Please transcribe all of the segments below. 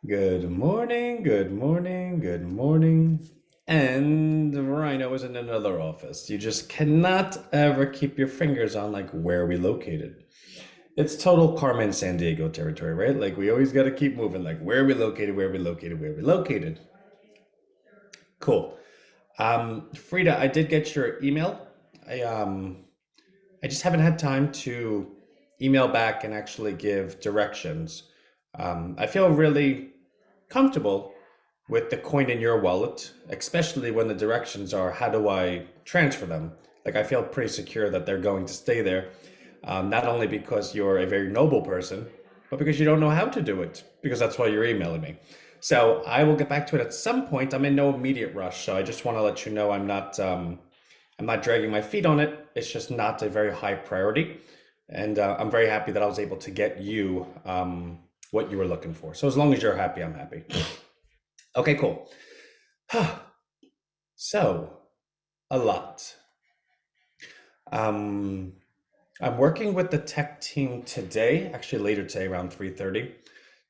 Good morning, good morning, good morning. And Rhino is in another office. You just cannot ever keep your fingers on like where are we located. It's total Carmen San Diego territory, right? Like we always got to keep moving. Like where are we located? Where are we located? Where are we located? Cool. Frida, I did get your email. I um I just haven't had time to email back and actually give directions. I feel really comfortable with the coin in your wallet, especially when the directions are how do I transfer them? Like I feel pretty secure that they're going to stay there, not only because you're a very noble person, but because you don't know how to do it, because that's why you're emailing me. So I will get back to it at some point. I'm in no immediate rush, so I just want to let you know I'm not dragging my feet on it. It's just not a very high priority, and I'm very happy that I was able to get you what you were looking for. So as long as you're happy, I'm happy. Okay, cool. So, a lot. Um, I'm working with the tech team today, actually later today around 3:30,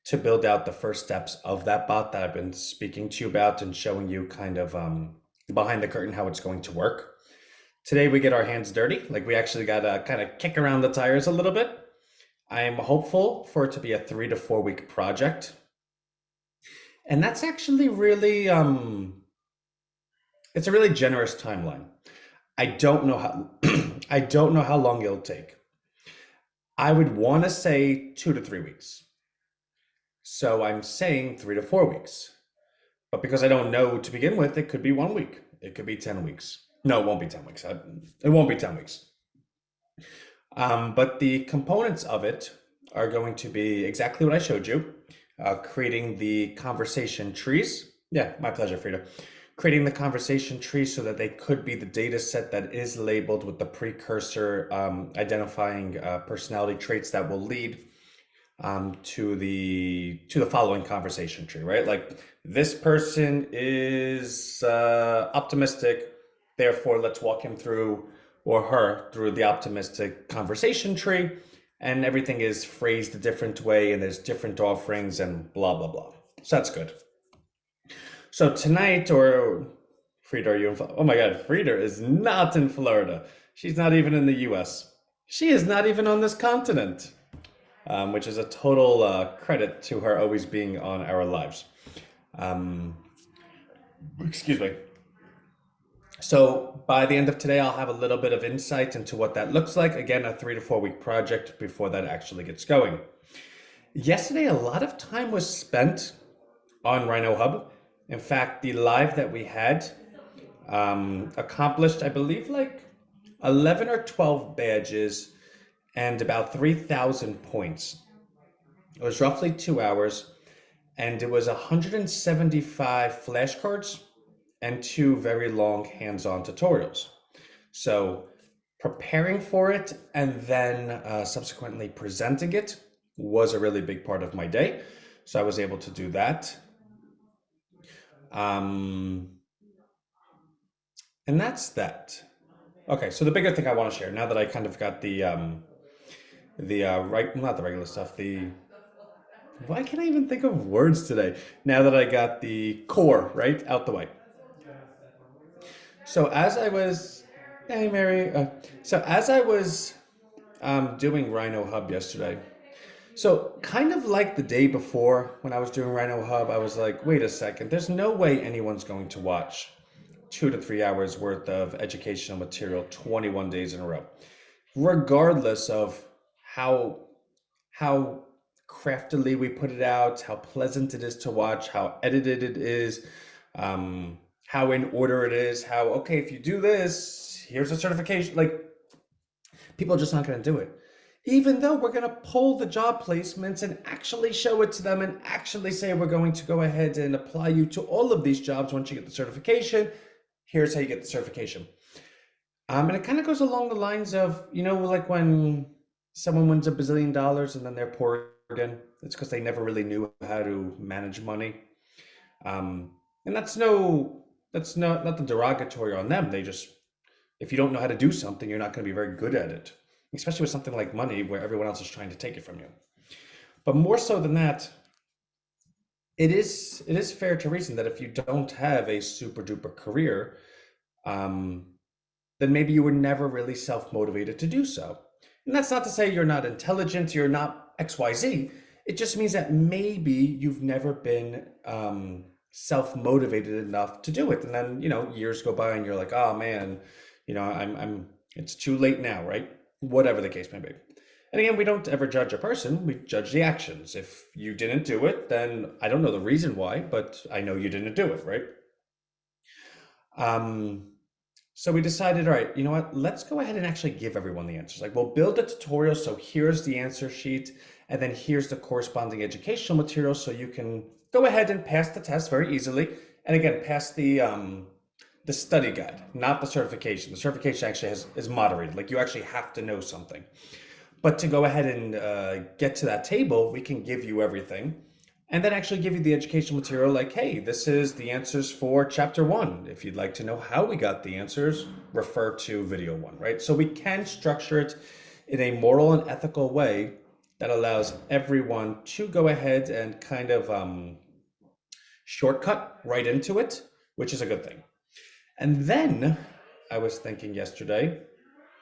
to build out the first steps of that bot that I've been speaking to you about and showing you kind of behind the curtain how it's going to work. Today we get our hands dirty, like we actually got to kind of kick around the tires a little bit. I am hopeful for it to be a 3 to 4 week project. And that's actually really it's a really generous timeline. I don't know how I don't know how long it'll take. I would want to say 2 to 3 weeks. So I'm saying 3 to 4 weeks. But because I don't know to begin with, it could be 1 week. It could be 10 weeks. No, it won't be 10 weeks. It won't be 10 weeks. But the components of it are going to be exactly what I showed you, creating the conversation trees. Yeah, my pleasure, Frida. Creating the conversation tree so that they could be the data set that is labeled with the precursor identifying personality traits that will lead to the following conversation tree, right? Like this person is optimistic, therefore let's walk him through or her through the optimistic conversation tree, and everything is phrased a different way, and there's different offerings and blah blah blah. So that's good. So tonight, or Frida, are you in? Oh my God, Frida is not in Florida. She's not even in the U.S. She is not even on this continent, which is a total credit to her always being on our lives. Um, Excuse me. So by the end of today, I'll have a little bit of insight into what that looks like. Again, a 3 to 4 week project before that actually gets going. Yesterday, a lot of time was spent on Rhino Hub. In fact, the live that we had accomplished, I believe, like 11 or 12 badges and about 3,000 points. It was roughly 2 hours, and it was 175 flashcards and two very long hands-on tutorials. So preparing for it and then subsequently presenting it was a really big part of my day. So I was able to do that. Um, and that's that. Okay, so the bigger thing I want to share now that I kind of got the right, not the regular stuff, the why can't I even think of words today? Now that I got the core right out the way. So as I was, hey Mary. So as I was doing Rhino Hub yesterday, so kind of like the day before when I was doing Rhino Hub, I was like, wait a second, there's no way anyone's going to watch 2 to 3 hours worth of educational material 21 days in a row, regardless of how how craftily we put it out, how pleasant it is to watch, how edited it is, how in order it is, how, okay, if you do this, here's a certification. Like, people are just not going to do it. Even though we're going to pull the job placements and actually show it to them and actually say we're going to go ahead and apply you to all of these jobs once you get the certification. Here's how you get the certification. And it kind of goes along the lines of, like when someone wins $1 billion and then they're poor again, it's because they never really knew how to manage money. And that's not nothing derogatory on them. They just, if you don't know how to do something, you're not going to be very good at it, especially with something like money where everyone else is trying to take it from you. But more so than that, it is fair to reason that if you don't have a super duper career, um, then maybe you were never really self-motivated to do so. And that's not to say you're not intelligent, you're not XYZ. It just means that maybe you've never been self-motivated enough to do it. And then, years go by and you're like, oh man, it's too late now, right? Whatever the case may be. And again, we don't ever judge a person, we judge the actions. If you didn't do it, then I don't know the reason why, but I know you didn't do it, right? Um, so we decided, all right, you know what? Let's go ahead and actually give everyone the answers. Like we'll build a tutorial. So here's the answer sheet, and then here's the corresponding educational material. So you can go ahead and pass the test very easily. And again, pass the study guide, not the certification. The certification actually is moderated. Like you actually have to know something. But to go ahead and get to that table, we can give you everything and then actually give you the educational material like, hey, this is the answers for chapter one. If you'd like to know how we got the answers, refer to video one, right? So we can structure it in a moral and ethical way that allows everyone to go ahead and kind of shortcut right into it, which is a good thing. And then I was thinking yesterday,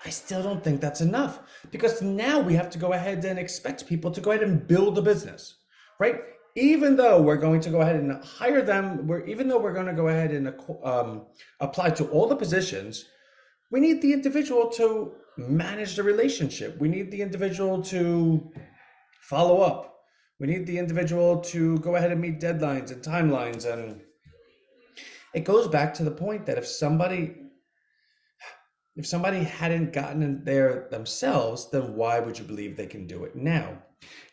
I still don't think that's enough because now we have to go ahead and expect people to go ahead and build a business, right? Even though we're going to go ahead and hire them, even though we're going to go ahead and apply to all the positions, we need the individual to manage the relationship. We need the individual to follow up. We need the individual to go ahead and meet deadlines and timelines. And it goes back to the point that if somebody hadn't gotten in there themselves, then why would you believe they can do it now?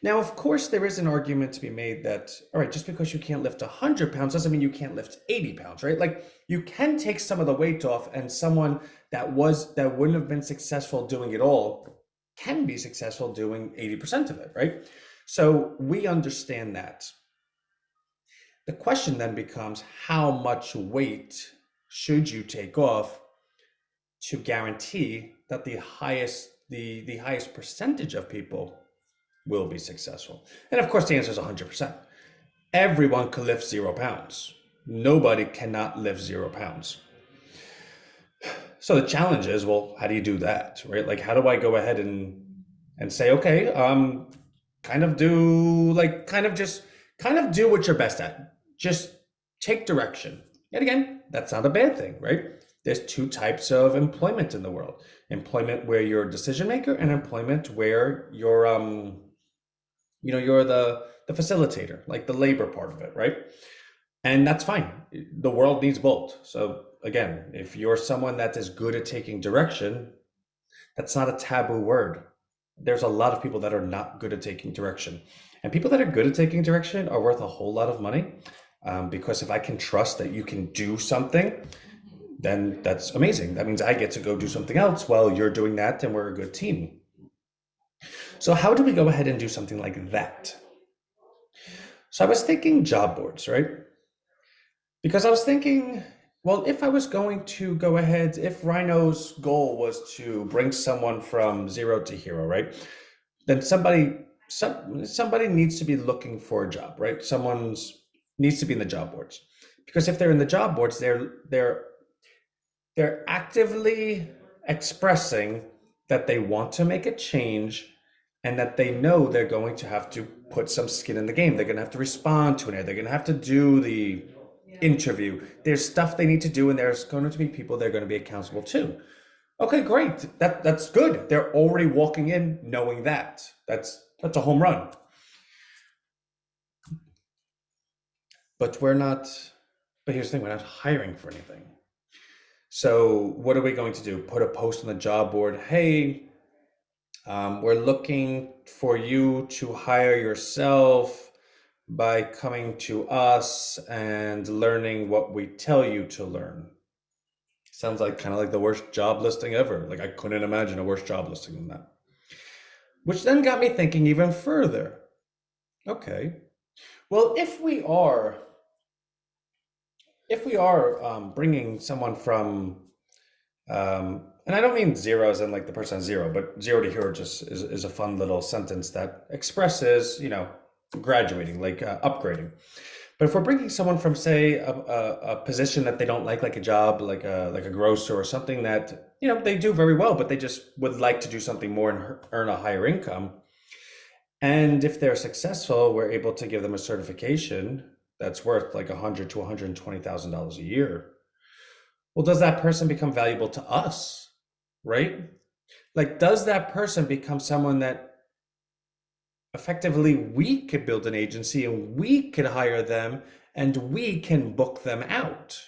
Now, of course, there is an argument to be made that, all right, just because you can't lift 100 pounds doesn't mean you can't lift 80 pounds, right? Like you can take some of the weight off, and someone that wouldn't have been successful doing it all can be successful doing 80% of it, right? So we understand that. The question then becomes how much weight should you take off to guarantee that the highest percentage of people will be successful? And of course, the answer is 100%. Everyone can lift 0 pounds. Nobody cannot lift 0 pounds. So the challenge is, well, how do you do that, right? Like, how do I go ahead and say, okay, kind of do what you're best at. Just take direction. And again, that's not a bad thing, right? There's two types of employment in the world: employment where you're a decision maker, and employment where you're the facilitator, like the labor part of it, right? And that's fine. The world needs both. So again, if you're someone that is good at taking direction, that's not a taboo word. There's a lot of people that are not good at taking direction. And people that are good at taking direction are worth a whole lot of money, because if I can trust that you can do something, then that's amazing. That means I get to go do something else while you're doing that, and we're a good team. So how do we go ahead and do something like that? So I was thinking job boards, right? Because I was thinking, well, if I was going to go ahead, if Rhino's goal was to bring someone from zero to hero, right? Then somebody needs to be looking for a job, right? Someone's needs to be in the job boards. Because if they're in the job boards, they're actively expressing that they want to make a change and that they know they're going to have to put some skin in the game. They're going to have to respond to it. They're going to have to do the interview. There's stuff they need to do, and there's going to be people they're going to be accountable to. Okay, great. That's good. They're already walking in knowing that. That's a home run. But we're not. But here's the thing: we're not hiring for anything. So what are we going to do? Put a post on the job board? Hey, we're looking for you to hire yourself by coming to us and learning what we tell you to learn. Sounds like kind of like the worst job listing ever. Like I couldn't imagine a worse job listing than that. Which then got me thinking even further. Okay, well, if we are bringing someone from, and I don't mean zeros and like the person zero, but zero to hero just is a fun little sentence that expresses, graduating, like upgrading. But if we're bringing someone from, say, a position that they don't like a job, like a grocer or something that they do very well, but they just would like to do something more and earn a higher income, and if they're successful, we're able to give them a certification that's worth like 100 to $120,000 a year. Well, does that person become valuable to us, right? Like, does that person become someone that effectively we could build an agency and we could hire them and we can book them out?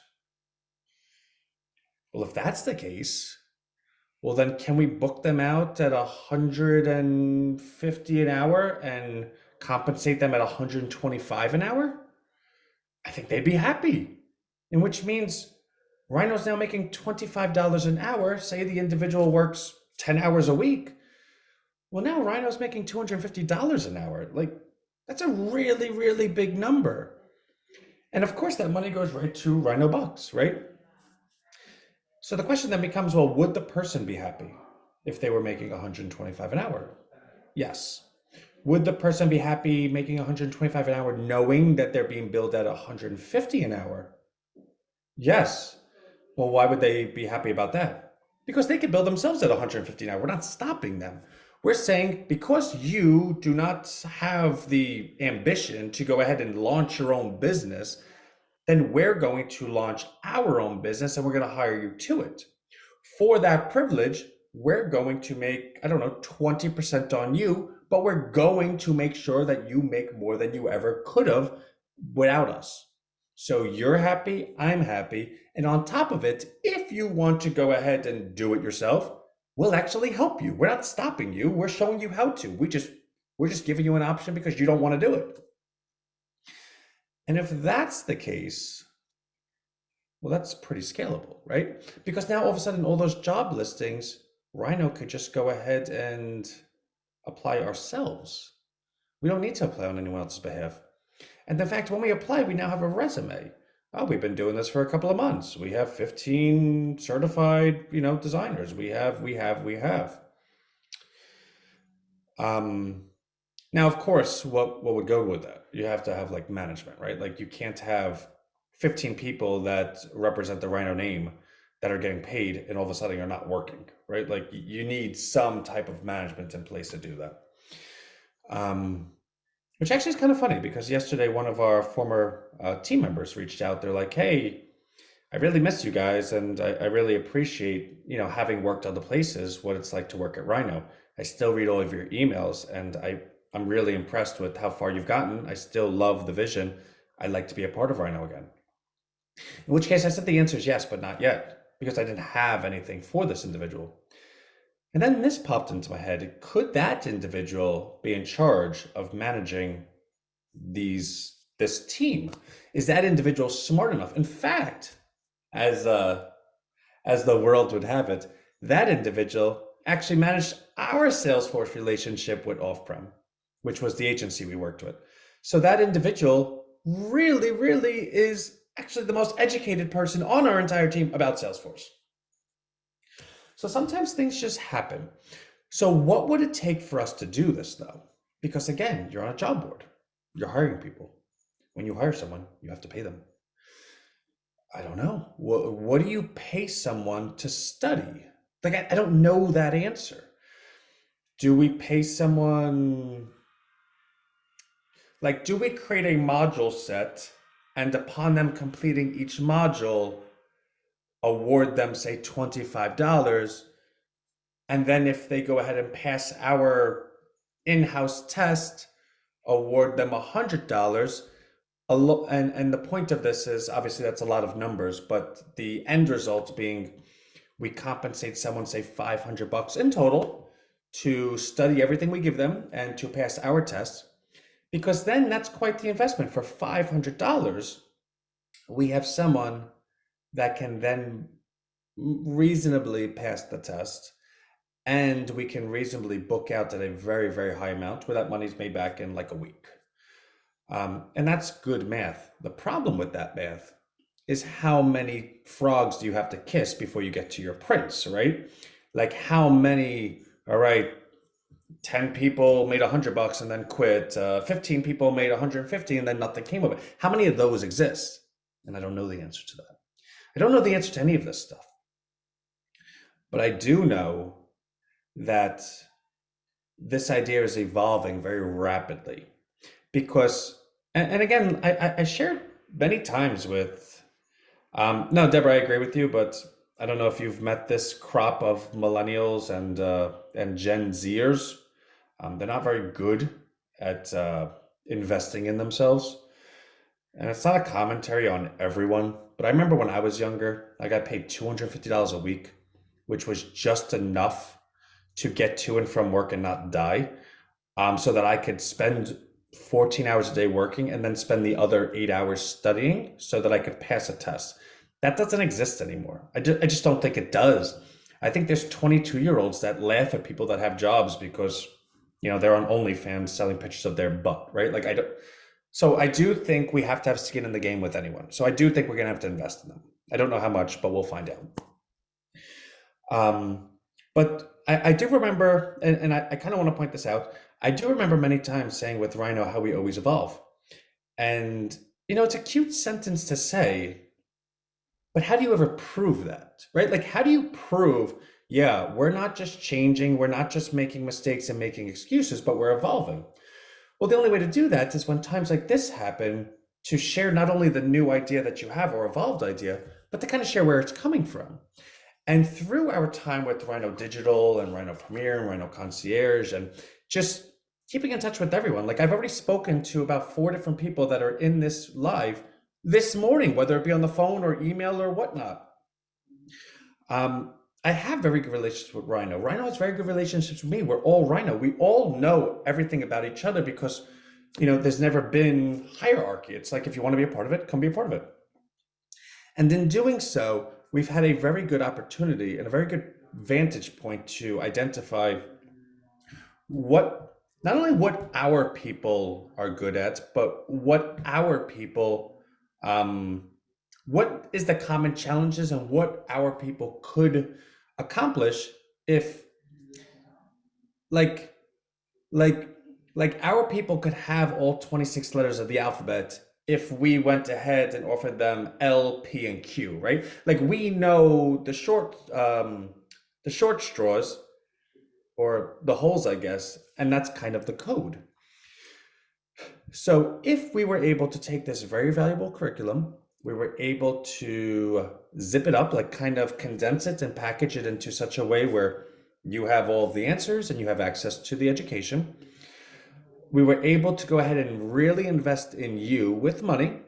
Well, if that's the case, well, then can we book them out at 150 an hour and compensate them at 125 an hour? I think they'd be happy. And which means Rhino's now making $25 an hour. Say the individual works 10 hours a week. Well, now Rhino's making $250 an hour. Like, that's a really, really big number. And of course, that money goes right to Rhino Bucks, right? So the question then becomes, well, would the person be happy if they were making 125 an hour? Yes. Would the person be happy making 125 an hour knowing that they're being billed at 150 an hour? Yes. Well, why would they be happy about that? Because they could bill themselves at 150 an hour. We're not stopping them. We're saying because you do not have the ambition to go ahead and launch your own business, then we're going to launch our own business and we're going to hire you to it. For that privilege, we're going to make, I don't know, 20% on you, but we're going to make sure that you make more than you ever could have without us. So you're happy, I'm happy. And on top of it, if you want to go ahead and do it yourself, we'll actually help you. We're not stopping you. We're showing you how to. We're just giving you an option because you don't want to do it. And if that's the case, well, that's pretty scalable, right? Because now all of a sudden, all those job listings, Rhino could just go ahead and apply ourselves. We don't need to apply on anyone else's behalf. And in fact, when we apply, we now have a resume. Oh, we've been doing this for a couple of months. We have 15 certified, designers. We have. Um, Now, of course, what would go with that? You have to have like management, right? Like you can't have 15 people that represent the Rhino name that are getting paid and all of a sudden are not working, right? Like you need some type of management in place to do that. Um, which actually is kind of funny because yesterday one of our former team members reached out. They're like, "Hey, I really miss you guys, and I really appreciate having worked other places, what it's like to work at Rhino. I still read all of your emails, and I'm really impressed with how far you've gotten. I still love the vision. I'd like to be a part of Rhino again." In which case, I said the answer is yes, but not yet, because I didn't have anything for this individual. And then this popped into my head. Could that individual be in charge of managing this team? Is that individual smart enough? In fact, as as the world would have it, that individual actually managed our Salesforce relationship with Off-Prem, which was the agency we worked with. So that individual really, really is actually the most educated person on our entire team about Salesforce. So sometimes things just happen. So what would it take for us to do this though? Because again, you're on a job board. You're hiring people. When you hire someone, you have to pay them. I don't know. What do you pay someone to study? Like, I don't know that answer. Do we pay someone, like, do we create a module set and upon them completing each module, award them, say, $25? And then if they go ahead and pass our in-house test, award them $100? And the point of this is obviously that's a lot of numbers, but the end result being we compensate someone, say $500 in total to study everything we give them and to pass our test, because then that's quite the investment. For $500, we have someone that can then reasonably pass the test and we can reasonably book out at a very, very high amount where that money's made back in like a week. And that's good math. The problem with that math is how many frogs do you have to kiss before you get to your prince, right? Like how many, all right, 10 people made 100 bucks and then quit. 15 people made 150 and then nothing came of it. How many of those exist? And I don't know the answer to that. I don't know the answer to any of this stuff. But I do know that this idea is evolving very rapidly because, and again, I shared many times with, no, Deborah, I agree with you, but I don't know if you've met this crop of millennials and Gen Zers. They're not very good at investing in themselves. And it's not a commentary on everyone, but I remember when I was younger, I got paid $250 a week, which was just enough to get to and from work and not die, so that I could spend 14 hours a day working and then spend the other 8 hours studying so that I could pass a test. That doesn't exist anymore. I just don't think it does. I think there's 22-year-olds that laugh at people that have jobs because, they're on OnlyFans selling pictures of their butt, right? Like I don't. So I do think we have to have skin in the game with anyone. So I do think we're gonna have to invest in them. I don't know how much, but we'll find out. Um, but I do remember, and I kind of want to point this out. I do remember many times saying with Rhino how we always evolve. And, it's a cute sentence to say, but how do you ever prove that, right? Like, how do you prove, yeah, we're not just changing, we're not just making mistakes and making excuses, but we're evolving? Well, the only way to do that is when times like this happen to share not only the new idea that you have or evolved idea, but to kind of share where it's coming from. And through our time with Rhino Digital and Rhino Premier and Rhino Concierge and just keeping in touch with everyone, like I've already spoken to about 4 different people that are in this live this morning, whether it be on the phone or email or whatnot. Um, I have very good relationships with Rhino. Rhino has very good relationships with me. We're all Rhino. We all know everything about each other because, there's never been hierarchy. It's like if you want to be a part of it, come be a part of it. And in doing so, we've had a very good opportunity and a very good vantage point to identify what not only what our people are good at, but what our people what is the common challenges and what our people could accomplish if like like like our people could have all 26 letters of the alphabet if we went ahead and offered them L, P, and Q, right? Like we know the short straws or the holes, I guess, and that's kind of the code. So if we were able to take this very valuable curriculum, we were able to zip it up, like kind of condense it and package it into such a way where you have all of the answers and you have access to the education. We were able to go ahead and really invest in you with money,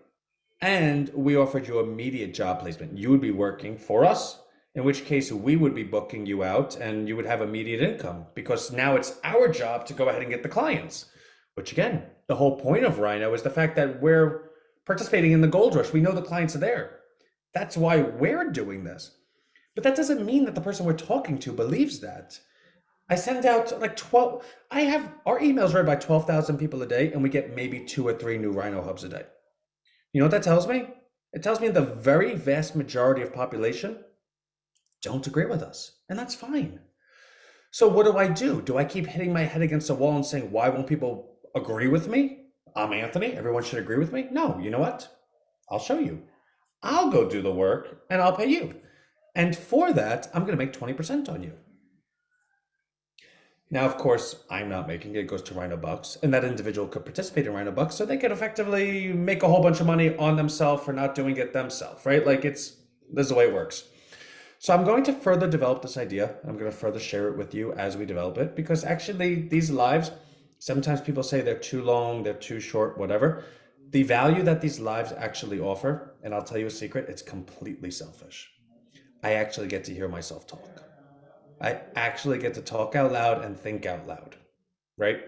and we offered you immediate job placement. You would be working for us, in which case we would be booking you out and you would have immediate income because now it's our job to go ahead and get the clients. Which again, the whole point of Rhino is the fact that we're participating in the gold rush. We know the clients are there. That's why we're doing this. But that doesn't mean that the person we're talking to believes that. I send out like 12, I have our emails read by 12,000 people a day, and we get maybe 2 or 3 new Rhino hubs a day. You know what that tells me? It tells me the very vast majority of population don't agree with us, and that's fine. So what do? Do I keep hitting my head against the wall and saying, why won't people agree with me? I'm Anthony. Everyone should agree with me. No, you know what? I'll show you. I'll go do the work and I'll pay you. And for that, I'm going to make 20% on you. Now, of course, I'm not making it. It goes to Rhino Bucks, and that individual could participate in Rhino Bucks, so they could effectively make a whole bunch of money on themselves for not doing it themselves, right? Like this is the way it works. So I'm going to further develop this idea. I'm going to further share it with you as we develop it, because actually these lives, sometimes people say they're too long, they're too short, whatever. The value that these lives actually offer, and I'll tell you a secret, it's completely selfish. I actually get to hear myself talk. I actually get to talk out loud and think out loud, right?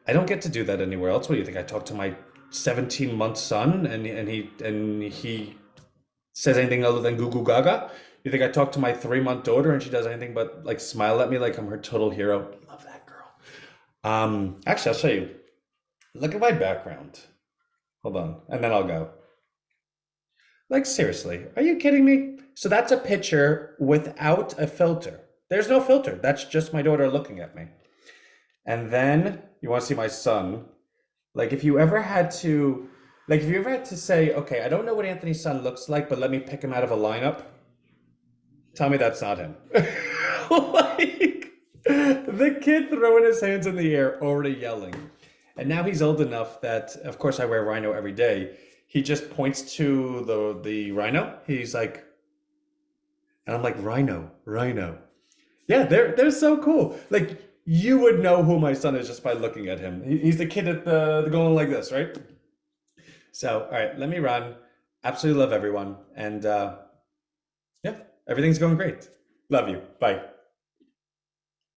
I don't get to do that anywhere else. What do you think? I talk to my 17-month son and he says anything other than goo goo gaga? You think I talk to my 3-month daughter and she does anything but like smile at me like I'm her total hero? Love that girl. Actually, I'll show you. Look at my background. Hold on, and then I'll go. Like seriously, are you kidding me? So that's a picture without a filter. There's no filter. That's just my daughter looking at me. And then you want to see my son. Like if you ever had to say, okay, I don't know what Anthony's son looks like, but let me pick him out of a lineup, tell me that's not him. Like the kid throwing his hands in the air, already yelling. And now he's old enough that, of course, I wear Rhino every day. He just points to the Rhino. He's like, and I'm like, Rhino, Rhino. Yeah, they're so cool. Like you would know who my son is just by looking at him. He's the kid at the going like this, right? So, all right, let me run. Absolutely love everyone, and yeah, everything's going great. Love you. Bye.